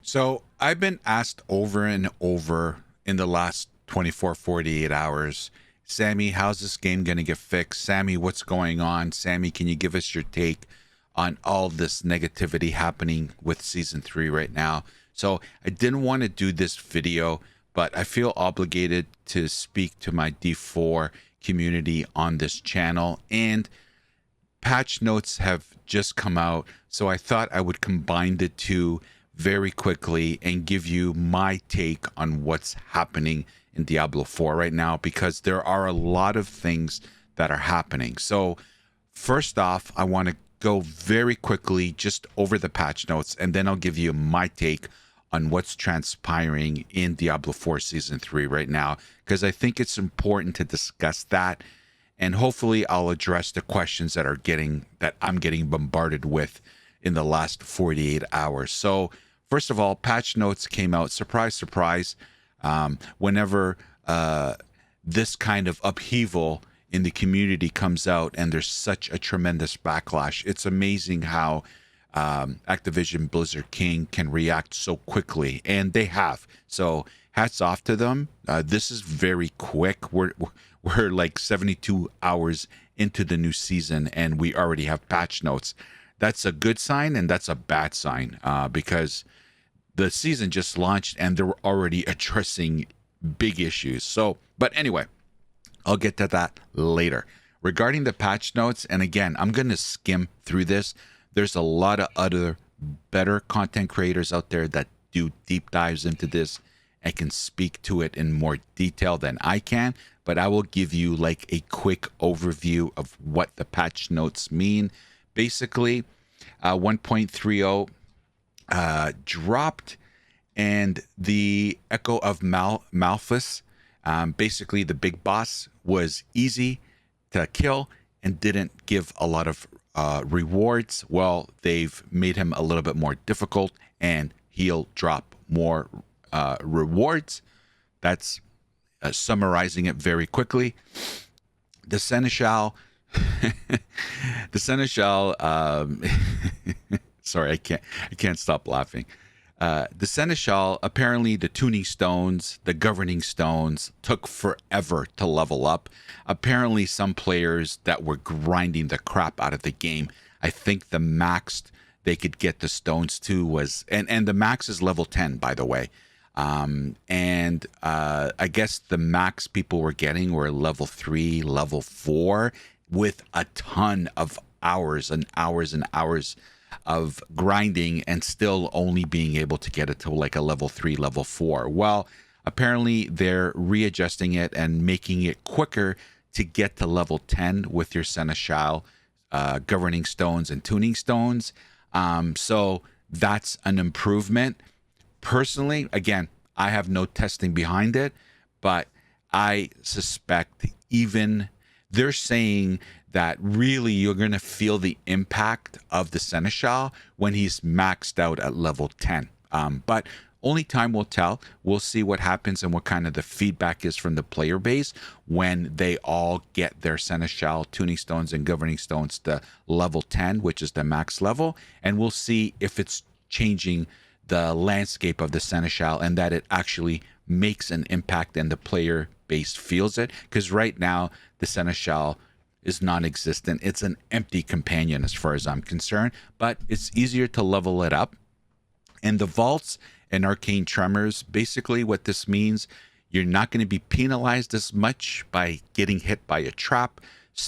So I've been asked over and over in the last 24, 48 hours, Sammy, how's this game going to get fixed? Sammy, what's going on? Sammy, can you give us your take on all this negativity happening with season three right now? So I didn't want to do this video, but I feel obligated to speak to my D4 community on this channel. And patch notes have just come out, so I thought I would combine the two very quickly and give you my take on what's happening in Diablo 4 right now, because there are a lot of things that are happening. So first off, I want to go very quickly just over the patch notes, and then I'll give you my take on what's transpiring in Diablo 4 Season 3 right now, because I think it's important to discuss that. And hopefully I'll address the questions that I'm getting bombarded with in the last 48 hours. So first of all, patch notes came out. Surprise, surprise. Whenever this kind of upheaval in the community comes out and there's such a tremendous backlash, it's amazing how Activision Blizzard King can react so quickly, and they have. So hats off to them. This is very quick. We're like 72 hours into the new season and we already have patch notes. That's a good sign and that's a bad sign, because the season just launched and they're already addressing big issues. So, but anyway, I'll get to that later. Regarding the patch notes, and again, I'm going to skim through this. There's a lot of other better content creators out there that do deep dives into this and can speak to it in more detail than I can, but I will give you like a quick overview of what the patch notes mean. Basically, 1.30 dropped, and the Echo of Malphus, basically the big boss, was easy to kill and didn't give a lot of rewards. Well, they've made him a little bit more difficult and he'll drop more rewards. That's summarizing it very quickly. The Seneschal, the Seneschal, sorry, I can't stop laughing. The Seneschal, apparently the tuning stones, the governing stones, took forever to level up. Apparently some players that were grinding the crap out of the game, I think the max they could get the stones to was, and the max is level 10, by the way. I guess the max people were getting were level 3, level 4, with a ton of hours and hours and hours of grinding, and still only being able to get it to like a level 3, level 4. Well, apparently they're readjusting it and making it quicker to get to level 10 with your Seneschal, governing stones and tuning stones. So that's an improvement. Personally, again, I have no testing behind it, but I suspect even they're saying that really you're going to feel the impact of the Seneschal when he's maxed out at level 10. But only time will tell. We'll see what happens and what kind of the feedback is from the player base when they all get their Seneschal, tuning stones, and governing stones to level 10, which is the max level. And we'll see if it's changing the landscape of the Seneschal and that it actually makes an impact and the player base feels it. Because right now, the Seneschal is non-existent. It's an empty companion as far as I'm concerned, but it's easier to level it up. And the vaults and arcane tremors, basically what this means, you're not going to be penalized as much by getting hit by a trap.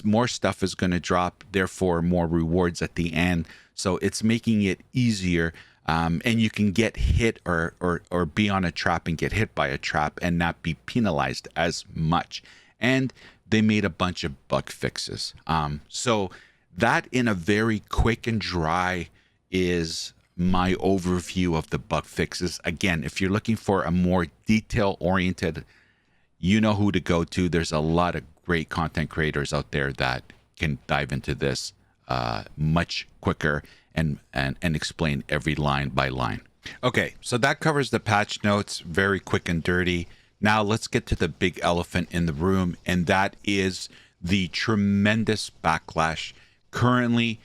More stuff is going to drop, therefore more rewards at the end. So it's making it easier, and you can get hit or be on a trap and get hit by a trap and not be penalized as much. And they made a bunch of bug fixes. So that, in a very quick and dry, is my overview of the bug fixes. Again, if you're looking for a more detail-oriented, you know who to go to. There's a lot of great content creators out there that can dive into this much quicker and explain every line by line. Okay, so that covers the patch notes, very quick and dirty. Now let's get to the big elephant in the room, and that is the tremendous backlash currently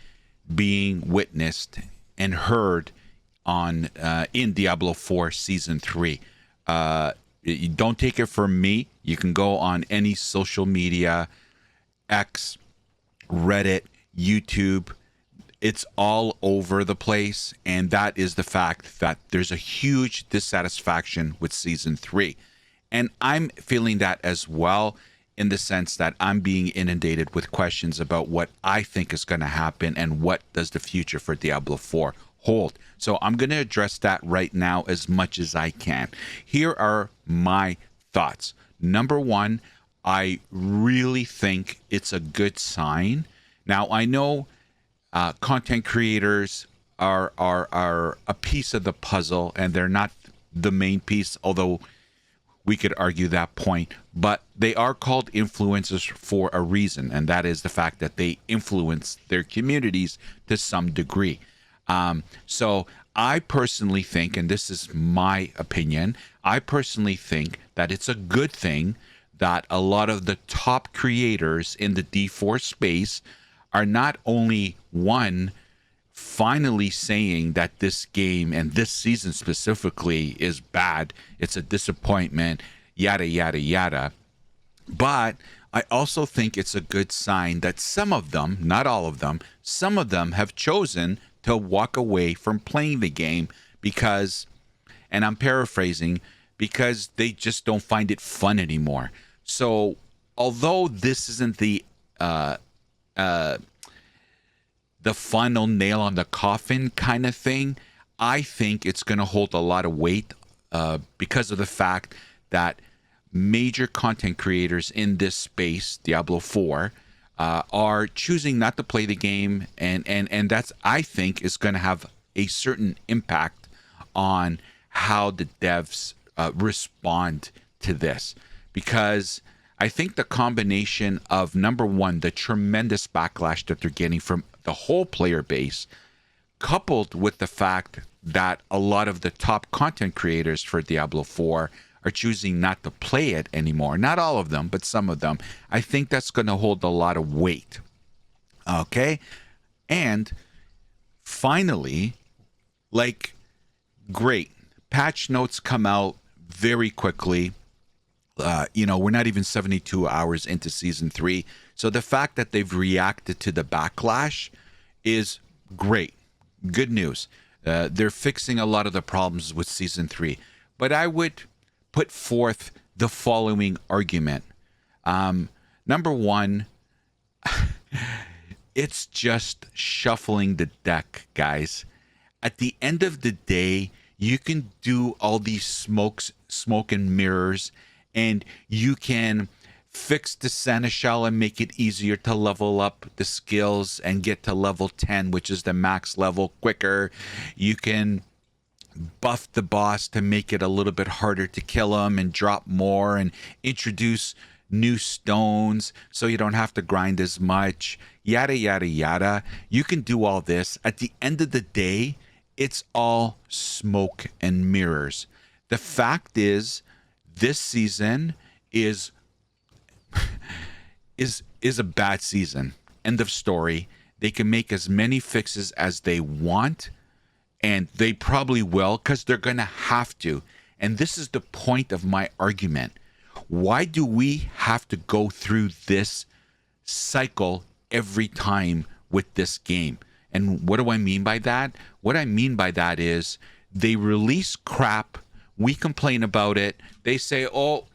being witnessed and heard on in Diablo 4 Season 3. You don't take it from me. You can go on any social media, X, Reddit, YouTube. It's all over the place. And that is the fact that there's a huge dissatisfaction with Season 3. And I'm feeling that as well, in the sense that I'm being inundated with questions about what I think is going to happen and what does the future for Diablo 4 hold. So I'm going to address that right now as much as I can. Here are my thoughts. Number one, I really think it's a good sign. Now, I know content creators are a piece of the puzzle, and they're not the main piece, although we could argue that point, but they are called influencers for a reason, and that is the fact that they influence their communities to some degree. So I personally think, and this is my opinion, I personally think that it's a good thing that a lot of the top creators in the D4 space are not only finally saying that this game and this season specifically is bad, it's a disappointment, yada, yada, yada. But I also think it's a good sign that some of them, not all of them, some of them have chosen to walk away from playing the game because, and I'm paraphrasing, because they just don't find it fun anymore. So although this isn't the final nail on the coffin kind of thing, I think it's going to hold a lot of weight because of the fact that major content creators in this space, Diablo 4, are choosing not to play the game, and that's, I think, is going to have a certain impact on how the devs respond to this. Because I think the combination of, number one, the tremendous backlash that they're getting from the whole player base, coupled with the fact that a lot of the top content creators for Diablo 4 are choosing not to play it anymore. Not all of them, but some of them. I think that's going to hold a lot of weight. Okay? And finally, great. Patch notes come out very quickly. We're not even 72 hours into Season 3. So the fact that they've reacted to the backlash is great. Good news. They're fixing a lot of the problems with Season 3. But I would put forth the following argument. Number one, it's just shuffling the deck, guys. At the end of the day, you can do all these smoke and mirrors, and you can fix the seneschal and make it easier to level up the skills and get to level 10, which is the max level, quicker. You can buff the boss to make it a little bit harder to kill him and drop more, and introduce new stones so you don't have to grind as much, yada, yada, yada. You can do all this. At the end of the day, it's all smoke and mirrors. The fact is, this season is a bad season. End of story. They can make as many fixes as they want, and they probably will, because they're going to have to. And this is the point of my argument. Why do we have to go through this cycle every time with this game? And what do I mean by that? What I mean by that is they release crap. We complain about it. They say, oh,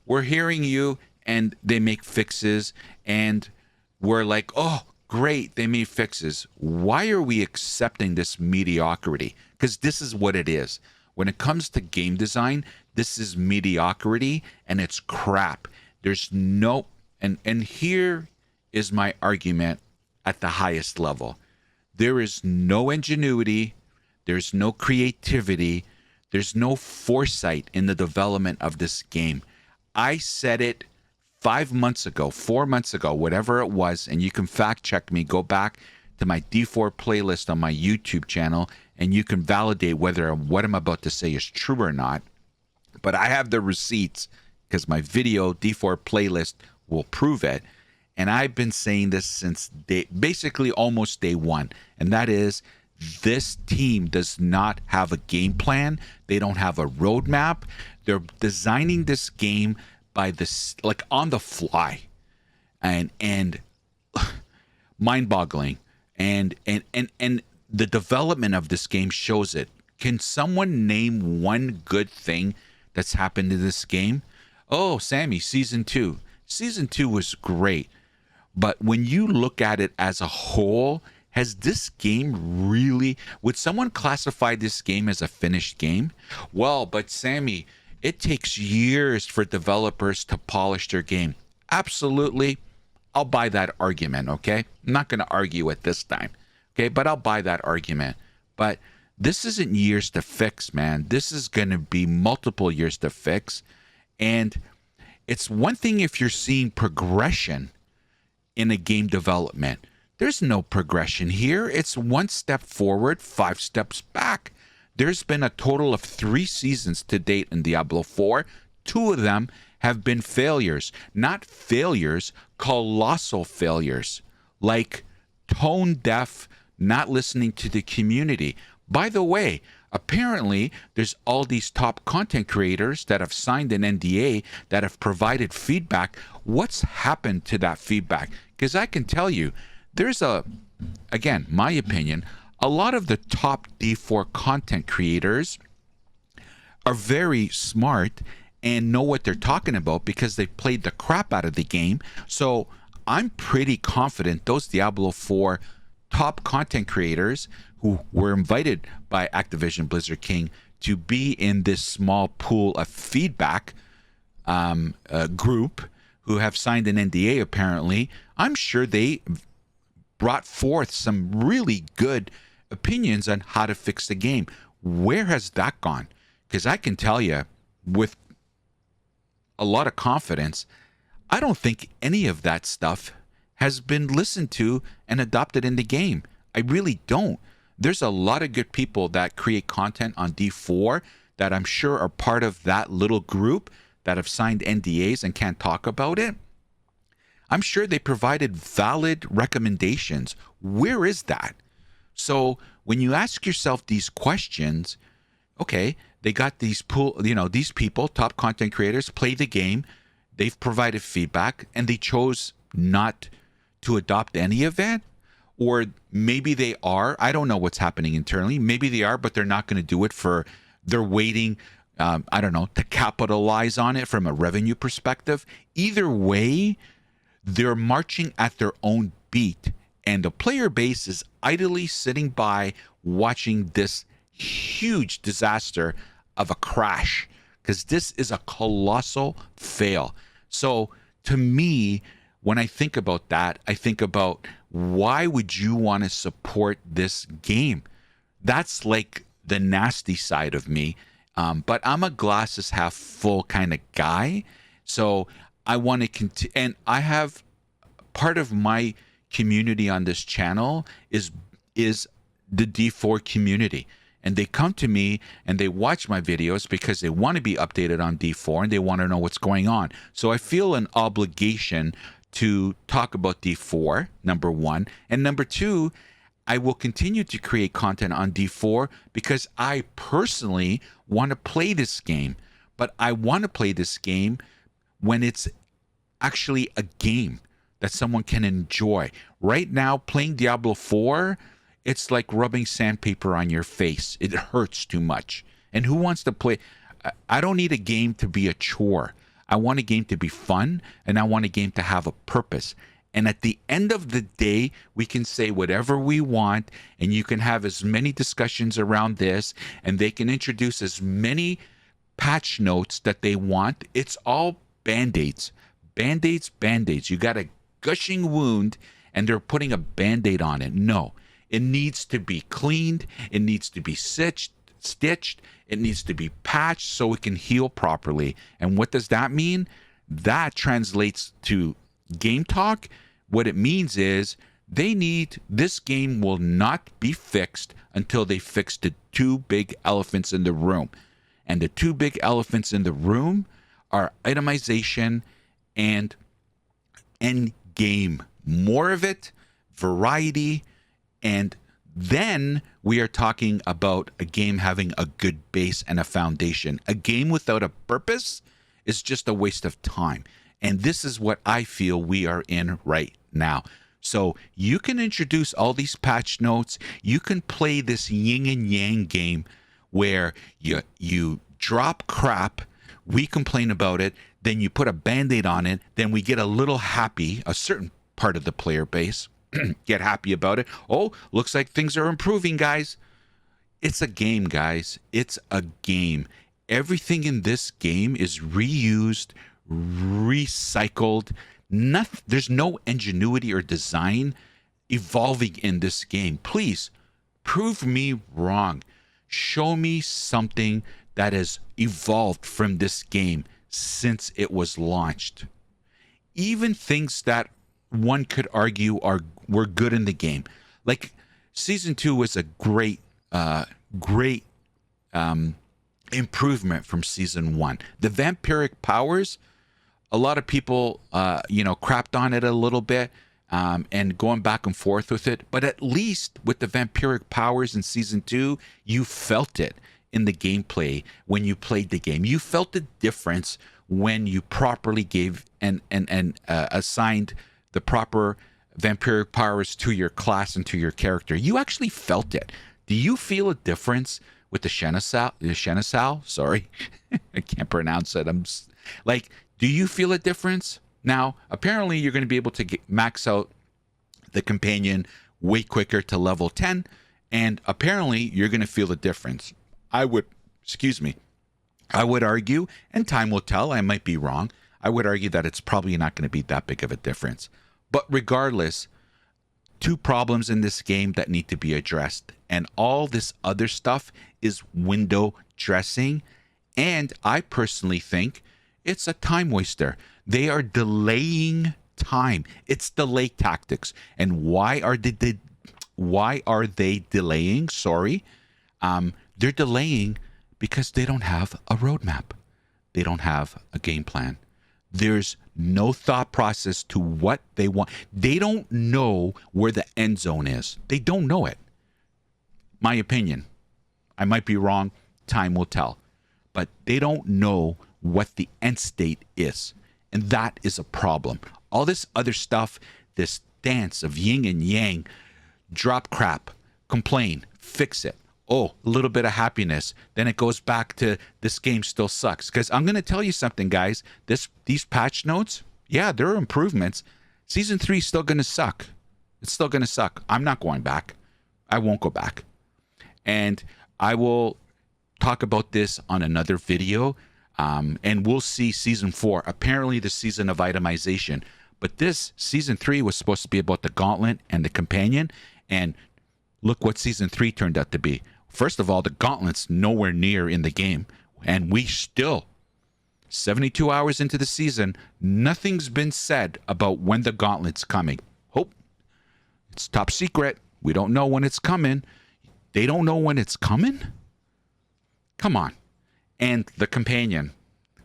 we're hearing you. And they make fixes. And we're like, oh, great, they made fixes. Why are we accepting this mediocrity? Because this is what it is. When it comes to game design, this is mediocrity, and it's crap. There's no... And here is my argument at the highest level. There is no ingenuity. There's no creativity. There's no foresight in the development of this game. I said it 5 months ago, 4 months ago, whatever it was, and you can fact check me. Go back to my D4 playlist on my YouTube channel, and you can validate whether what I'm about to say is true or not. But I have the receipts, because my video D4 playlist will prove it. And I've been saying this since basically almost day one, and that is this team does not have a game plan. They don't have a roadmap. They're designing this game by this, like, on the fly, and mind-boggling. And the development of this game shows it. Can someone name one good thing that's happened in this game? Oh, Sammy, season 2. Season 2 was great. But when you look at it as a whole, has this game really, would someone classify this game as a finished game? Well, but Sammy, it takes years for developers to polish their game. Absolutely. I'll buy that argument, okay? I'm not going to argue it this time, okay? But I'll buy that argument. But this isn't years to fix, man. This is going to be multiple years to fix. And it's one thing if you're seeing progression in a game development. There's no progression here. It's one step forward, 5 steps back. There's been a total of 3 seasons to date in Diablo 4. 2 of them have been failures. Not failures, colossal failures. Like tone deaf, not listening to the community. By the way, apparently there's all these top content creators that have signed an NDA that have provided feedback. What's happened to that feedback? Because I can tell you, there's again, my opinion, a lot of the top D4 content creators are very smart and know what they're talking about because they played the crap out of the game. So I'm pretty confident those Diablo 4 top content creators who were invited by Activision Blizzard King to be in this small pool of feedback group who have signed an NDA apparently, I'm sure they brought forth some really good opinions on how to fix the game. Where has that gone? Because I can tell you with a lot of confidence, I don't think any of that stuff has been listened to and adopted in the game. I really don't. There's a lot of good people that create content on D4 that I'm sure are part of that little group that have signed NDAs and can't talk about it. I'm sure they provided valid recommendations. Where is that? So when you ask yourself these questions, okay, they got these these people, top content creators, play the game. They've provided feedback and they chose not to adopt any of it. Or maybe they are. I don't know what's happening internally. Maybe they are, but they're not going to do it they're waiting, I don't know, to capitalize on it from a revenue perspective. Either way, they're marching at their own beat. And the player base is idly sitting by watching this huge disaster of a crash. Because this is a colossal fail. So to me, when I think about that, I think about why would you want to support this game? That's like the nasty side of me. But I'm a glasses half full kind of guy. So I want to continue. And I have part of my community on this channel is the D4 community. And they come to me and they watch my videos because they want to be updated on D4 and they want to know what's going on. So I feel an obligation to talk about D4, number one. And number two, I will continue to create content on D4 because I personally want to play this game. But I want to play this game when it's actually a game that someone can enjoy. Right now, playing Diablo 4, it's like rubbing sandpaper on your face. It hurts too much. And who wants to play? I don't need a game to be a chore. I want a game to be fun, and I want a game to have a purpose. And at the end of the day, we can say whatever we want, and you can have as many discussions around this, and they can introduce as many patch notes that they want. It's all Band-Aids. Band-Aids, Band-Aids. You got a gushing wound, and they're putting a Band-Aid on it. No. It needs to be cleaned. It needs to be stitched. It needs to be patched so it can heal properly. And what does that mean? That translates to game talk. What it means is this game will not be fixed until they fix the 2 big elephants in the room. And the 2 big elephants in the room are itemization and end game. More of it, variety, and then we are talking about a game having a good base and a foundation. A game without a purpose is just a waste of time. And this is what I feel we are in right now. So you can introduce all these patch notes. You can play this yin and yang game where you drop crap, we complain about it, then you put a band-aid on it, then we get a little happy, a certain part of the player base get happy about it. Oh, looks like things are improving, guys. It's a game, guys. It's a game. Everything in this game is reused, recycled. Nothing, there's no ingenuity or design evolving in this game. Please prove me wrong. Show me something that has evolved from this game since it was launched. Even things that one could argue were good in the game. Like season 2 was a great improvement from season 1. The vampiric powers, a lot of people crapped on it a little bit and going back and forth with it, but at least with the vampiric powers in season 2, you felt it in the gameplay when you played the game. You felt the difference when you properly gave and assigned the proper vampiric powers to your class and to your character. You actually felt it. Do you feel a difference with the Seneschal? Sorry, I can't pronounce it. Do you feel a difference? Now, apparently you're going to be able to max out the companion way quicker to level 10, and apparently you're going to feel a difference. I would argue, and time will tell, I might be wrong, I would argue that it's probably not going to be that big of a difference. But regardless, 2 problems in this game that need to be addressed, and all this other stuff is window dressing, and I personally think it's a time waster. They are delaying time. It's delay tactics. And why are they delaying? Sorry. They're delaying because they don't have a roadmap. They don't have a game plan. There's no thought process to what they want. They don't know where the end zone is. They don't know it. My opinion. I might be wrong. Time will tell. But they don't know what the end state is. And that is a problem. All this other stuff, this dance of yin and yang, drop crap, complain, fix it. Oh, a little bit of happiness. Then it goes back to this game still sucks. Because I'm going to tell you something, guys. These patch notes, yeah, there are improvements. Season 3 is still going to suck. It's still going to suck. I'm not going back. I won't go back. And I will talk about this on another video. And we'll see season 4. Apparently the season of itemization. But this season 3 was supposed to be about the gauntlet and the companion. And look what season 3 turned out to be. First of all, the gauntlet's nowhere near in the game. And we still, 72 hours into the season, nothing's been said about when the gauntlet's coming. Hope. It's top secret. We don't know when it's coming. They don't know when it's coming? Come on. And the companion.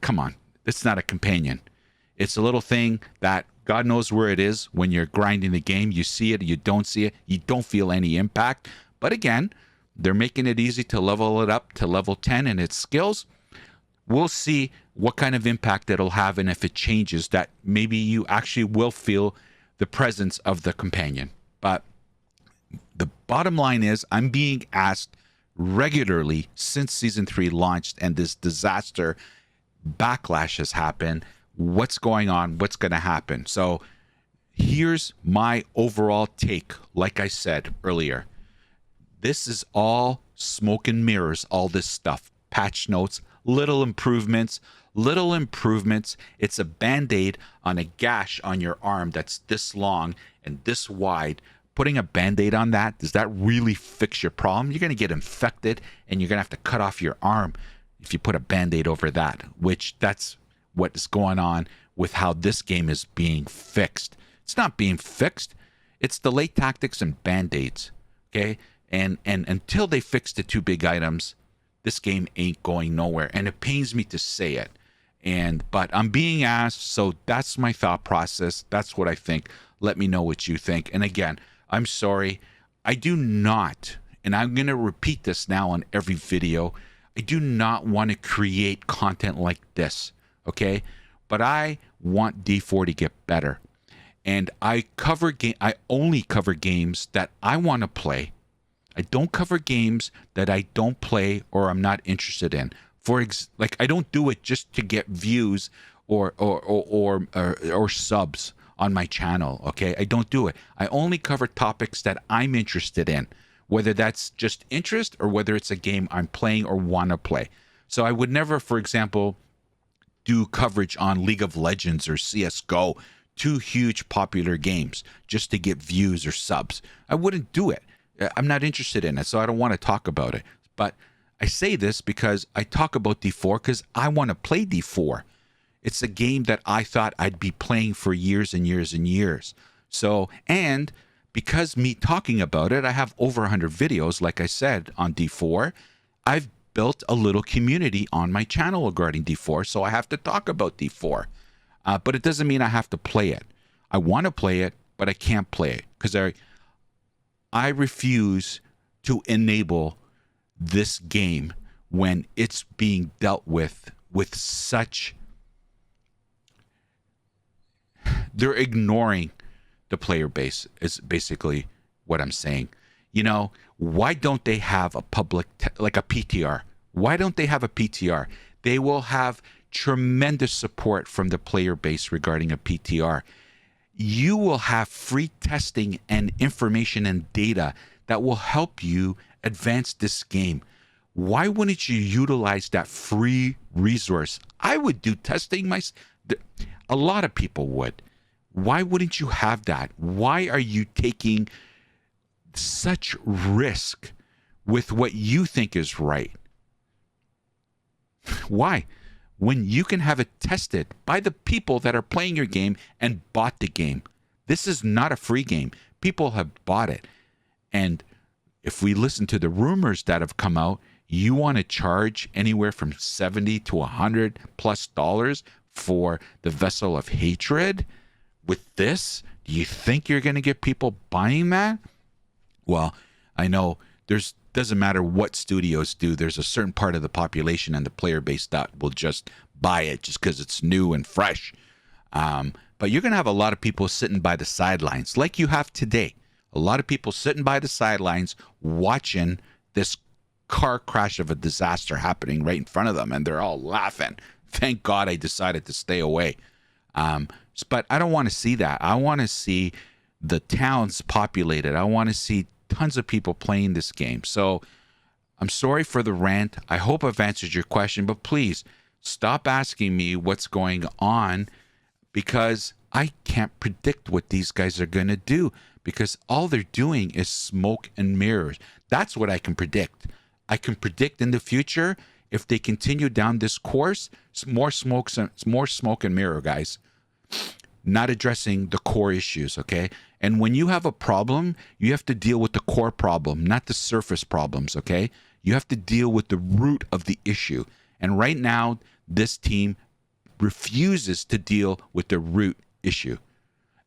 Come on. It's not a companion. It's a little thing that God knows where it is when you're grinding the game. You see it, you don't see it, you don't feel any impact. But again, they're making it easy to level it up to level 10 in its skills. We'll see what kind of impact it'll have, and if it changes, that maybe you actually will feel the presence of the companion. But the bottom line is, I'm being asked regularly since season 3 launched and this disaster backlash has happened, what's going on, what's going to happen. So here's my overall take. Like I said earlier, this is all smoke and mirrors, all this stuff. Patch notes, little improvements. It's a band-aid on a gash on your arm that's this long and this wide. Putting a band-aid on that, does that really fix your problem? You're going to get infected and you're going to have to cut off your arm if you put a band-aid over that, which that's what is going on with how this game is being fixed. It's not being fixed. It's delay tactics and band-aids, okay? And until they fix the 2 big items, this game ain't going nowhere. And it pains me to say it. But I'm being asked, so that's my thought process. That's what I think. Let me know what you think. And again, I'm sorry. I do not, and I'm going to repeat this now on every video, I do not want to create content like this, okay? But I want D4 to get better. And I only cover games that I want to play. I don't cover games that I don't play or I'm not interested in. Like, I don't do it just to get views or subs on my channel, okay? I don't do it. I only cover topics that I'm interested in, whether that's just interest or whether it's a game I'm playing or want to play. So I would never, for example, do coverage on League of Legends or CSGO, two huge popular games, just to get views or subs. I wouldn't do it. I'm not interested in it, so I don't want to talk about it. But I say this because I talk about D4 because I want to play D4. It's a game that I thought I'd be playing for years and years and years. So, and because me talking about it, I have over 100 videos, like I said, on D4. I've built a little community on my channel regarding D4, so I have to talk about D4. But it doesn't mean I have to play it. I want to play it, but I can't play it because I refuse to enable this game when it's being dealt with such... They're ignoring the player base is basically what I'm saying. You know, why don't they have a public, like a PTR? Why don't they have a PTR? They will have tremendous support from the player base regarding a PTR. You will have free testing and information and data that will help you advance this game. Why wouldn't you utilize that free resource? I would do testing a lot of people would. Why wouldn't you have that? Why are you taking such risk with what you think is right? Why? When you can have it tested by the people that are playing your game and bought the game. This is not a free game. People have bought it. And if we listen to the rumors that have come out, you want to charge anywhere from $70 to $100+ for the Vessel of Hatred? With this, do you think you're going to get people buying that? Well, I know doesn't matter what studios do. There's a certain part of the population and the player base that will just buy it just because it's new and fresh. But you're going to have a lot of people sitting by the sidelines like you have today. A lot of people sitting by the sidelines watching this car crash of a disaster happening right in front of them, and they're all laughing. Thank God I decided to stay away. But I don't want to see that. I want to see the towns populated. I want to see tons of people playing this game. So I'm sorry for the rant. I hope I've answered your question, but please stop asking me what's going on, because I can't predict what these guys are going to do, because all they're doing is smoke and mirrors. That's what I can predict. I can predict in the future, if they continue down this course, more smoke and mirror, guys. Not addressing the core issues, okay? And when you have a problem, you have to deal with the core problem, not the surface problems, okay? You have to deal with the root of the issue. And right now, this team refuses to deal with the root issue.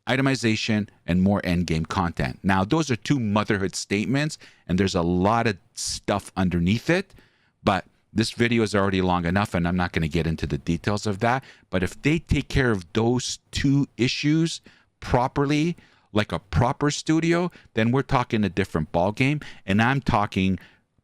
Itemization and more endgame content. Now, those are two motherhood statements, and there's a lot of stuff underneath it, but this video is already long enough, and I'm not going to get into the details of that. But if they take care of those two issues properly, like a proper studio, then we're talking a different ballgame. And I'm talking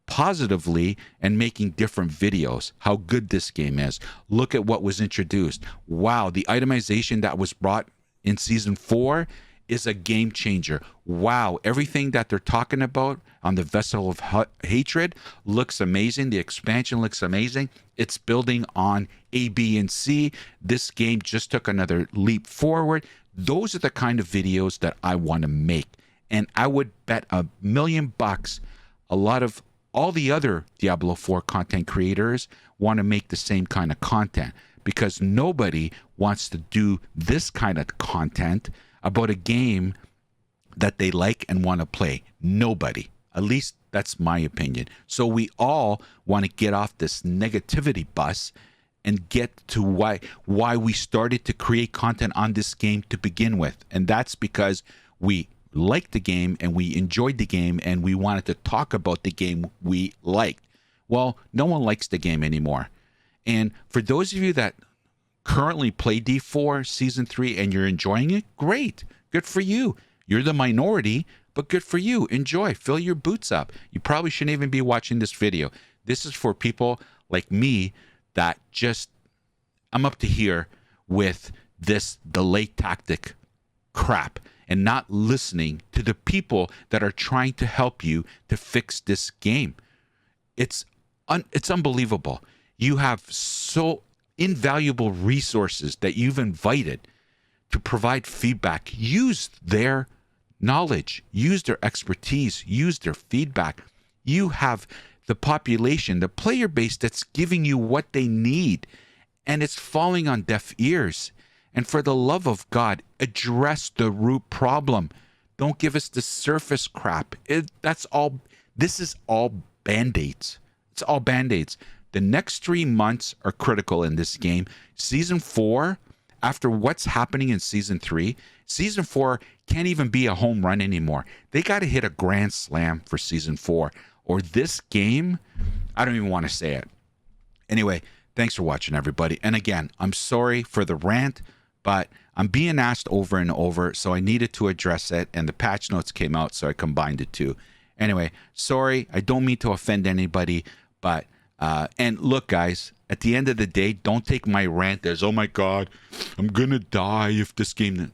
positively and making different videos, how good this game is. Look at what was introduced. Wow, the itemization that was brought in Season 4 is a game changer. Wow, everything that they're talking about on the Vessel of Hatred looks amazing. The expansion looks amazing. It's building on A, B, and C. This game just took another leap forward. Those are the kind of videos that I want to make. And I would bet $1 million a lot of all the other Diablo 4 content creators want to make the same kind of content, because nobody wants to do this kind of content about a game that they like and want to play. Nobody. At least that's my opinion. So we all want to get off this negativity bus and get to why we started to create content on this game to begin with. And that's because we liked the game and we enjoyed the game and we wanted to talk about the game we liked. Well, no one likes the game anymore. And for those of you that currently play D4 Season 3 and you're enjoying it, great. Good for you. You're the minority, but good for you. Enjoy. Fill your boots up. You probably shouldn't even be watching this video. This is for people like me that just, I'm up to here with this delay tactic crap and not listening to the people that are trying to help you to fix this game. It's unbelievable. You have so invaluable resources that you've invited to provide feedback. Use their knowledge, use their expertise, use their feedback. You have the population, the player base that's giving you what they need, and it's falling on deaf ears. And for the love of God, address the root problem. Don't give us the surface crap. This is all band-aids. It's all band-aids. The next 3 months are critical in this game. Season 4, after what's happening in Season 3, Season 4 can't even be a home run anymore. They got to hit a grand slam for Season 4. Or this game, I don't even want to say it. Anyway, thanks for watching, everybody. And again, I'm sorry for the rant, but I'm being asked over and over, so I needed to address it, and the patch notes came out, so I combined the two. Anyway, sorry. I don't mean to offend anybody, but... and look, guys, at the end of the day, don't take my rant as, oh my God, I'm going to die if this game...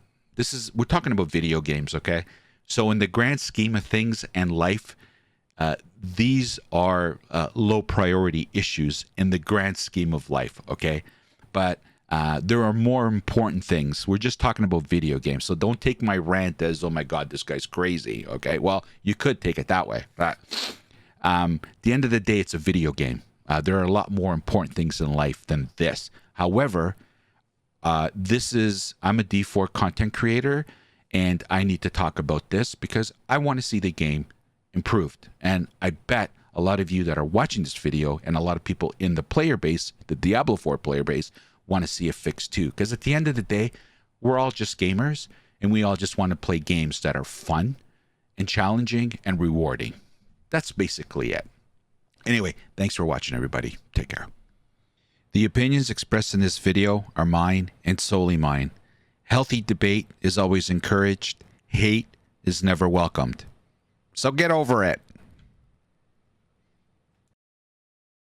We're talking about video games, okay? So in the grand scheme of things and life, these are low priority issues in the grand scheme of life, okay? But there are more important things. We're just talking about video games. So don't take my rant as, oh my God, this guy's crazy, okay? Well, you could take it that way. But at the end of the day, it's a video game. There are a lot more important things in life than this. However, I'm a D4 content creator, and I need to talk about this because I want to see the game improved. And I bet a lot of you that are watching this video and a lot of people in the player base, the Diablo 4 player base, want to see it fixed too. Because at the end of the day, we're all just gamers, and we all just want to play games that are fun and challenging and rewarding. That's basically it. Anyway, thanks for watching, everybody. Take care. The opinions expressed in this video are mine and solely mine. Healthy debate is always encouraged. Hate is never welcomed. So get over it.